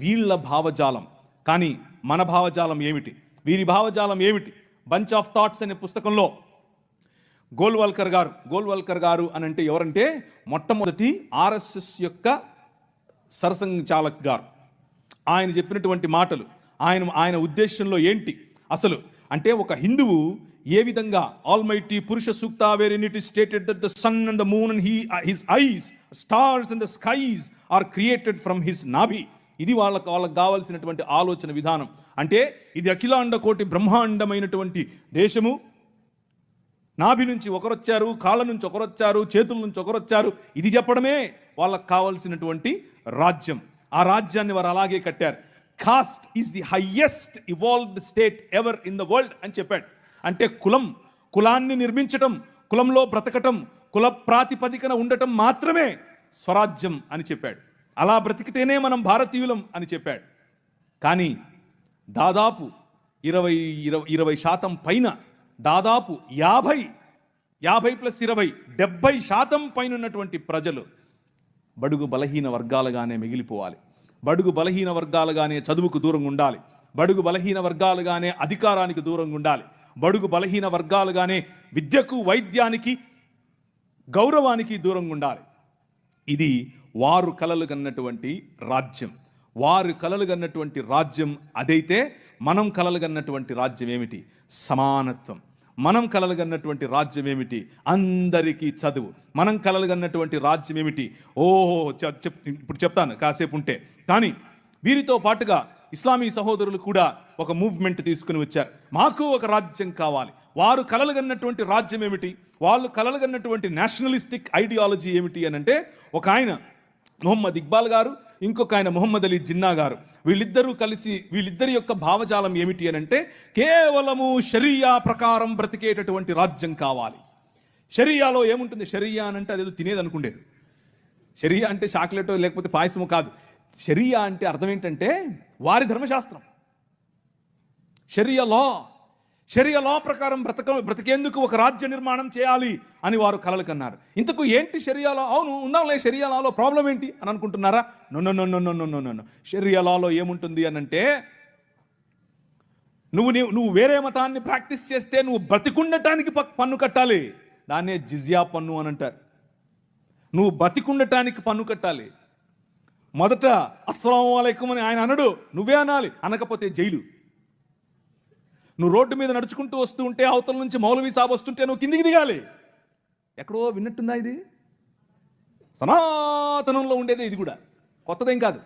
వీళ్ళ భావజాలం. కానీ మన భావజాలం ఏమిటి, వీరి భావజాలం ఏమిటి? బంచ్ ఆఫ్ థాట్స్ అనే పుస్తకంలో గోల్వల్కర్ గారు అని అంటే ఎవరంటే మొట్టమొదటి ఆర్ఎస్ఎస్ యొక్క సరసంఘచాలక్ గారు. ఆయన చెప్పినటువంటి మాటలు, ఆయన ఉద్దేశంలో ఏంటి అసలు అంటే, ఒక హిందువు ఏ విధంగా almighty Purusha Sukta wherein it is stated that the sun and the moon and his eyes stars and the skies are created from his నాభి. ఇది వాళ్ళకు కావాల్సినటువంటి ఆలోచన విధానం. అంటే ఇది అఖిలాండ కోటి బ్రహ్మాండమైనటువంటి దేశము. నాభి నుంచి ఒకరొచ్చారు, కాళ్ళ నుంచి ఒకరొచ్చారు, చేతుల నుంచి ఒకరొచ్చారు. ఇది చెప్పడమే వాళ్ళకు కావాల్సినటువంటి రాజ్యం. ఆ రాజ్యాన్ని వారు అలాగే కట్టారు. Cost is the highest evolved state ever in the world అని చెప్పాడు. అంటే కులాన్ని నిర్మించటం, కులంలో బ్రతకటం, కుల ప్రాతిపదికన ఉండటం మాత్రమే స్వరాజ్యం అని చెప్పాడు. అలా బ్రతికితేనే మనం భారతీయులం అని చెప్పాడు. కానీ దాదాపు 20% పైన, దాదాపు 50+20 70% పైన ఉన్నటువంటి ప్రజలు బడుగు బలహీన వర్గాలుగానే మిగిలిపోవాలి. బడుగు బలహీన వర్గాలుగానే చదువుకు దూరంగా ఉండాలి. బడుగు బలహీన వర్గాలుగానే అధికారానికి దూరంగా ఉండాలి. బడుగు బలహీన వర్గాలుగానే విద్యకు, వైద్యానికి, గౌరవానికి దూరంగా ఉండాలి. ఇది వారు కలలు కన్నటువంటి రాజ్యం. వారు కలలు కన్నటువంటి రాజ్యం అదైతే మనం కలలు కన్నటువంటి రాజ్యం ఏమిటి? సమానత్వం. మనం కలలు కన్నటువంటి రాజ్యం ఏమిటి? అందరికీ చదువు. మనం కలలు కన్నటువంటి రాజ్యం ఏమిటి? ఇప్పుడు చెప్తాను కాసేపు ఉంటే. కానీ వీరితో పాటుగా ఇస్లామీ సహోదరులు కూడా ఒక మూవ్మెంట్ తీసుకుని వచ్చారు. మాకు ఒక రాజ్యం కావాలి. వారు కలలు కన్నటువంటి రాజ్యం ఏమిటి? వాళ్ళు కలలు కన్నటువంటి నేషనలిస్టిక్ ఐడియాలజీ ఏమిటి అని అంటే, ఒక ఆయన మొహమ్మద్ ఇక్బాల్ గారు, ఇంకొక ఆయన మొహమ్మద్ అలీ జిన్నా గారు, వీళ్ళిద్దరూ కలిసి వీళ్ళిద్దరి యొక్క భావజాలం ఏమిటి అని అంటే, కేవలము షరియా ప్రకారం బ్రతికేటటువంటి రాజ్యం కావాలి. షరియాలో ఏముంటుంది? షరియా అని అంటే అదేదో తినేది అనుకుండేది. షరియా అంటే చాక్లెటో లేకపోతే పాయసమో కాదు. షరియా అంటే అర్థం ఏంటంటే వారి ధర్మశాస్త్రం. షరియా లా ప్రకారం బ్రతికేందుకు ఒక రాజ్య నిర్మాణం చేయాలి అని వారు కలలు కన్నారు. ఇంతకు ఏంటి షరియాలో? అవును ఉందాంలే, షరియా లాలో ప్రాబ్లం ఏంటి అని అనుకుంటున్నారా? నో. షరియా లాలో ఏముంటుంది అని అంటే, నువ్వు వేరే మతాన్ని ప్రాక్టీస్ చేస్తే నువ్వు బ్రతికుండటానికి పన్ను కట్టాలి. దాన్నే జిజియా పన్ను అని అంటారు. నువ్వు బతికుండటానికి పన్ను కట్టాలి. మొదట అస్సలాము అలైకుం అని ఆయన అనడు, నువ్వే అనాలి. అనకపోతే జైలు. నువ్వు రోడ్డు మీద నడుచుకుంటూ వస్తూ ఉంటే అవతల నుంచి మౌలవీ సాబ్ వస్తుంటే నువ్వు కిందికి దిగాలి. ఎక్కడో విన్నట్టుందా? ఇది సనాతనంలో ఉండేదే, ఇది కూడా కొత్తదేం కాదు.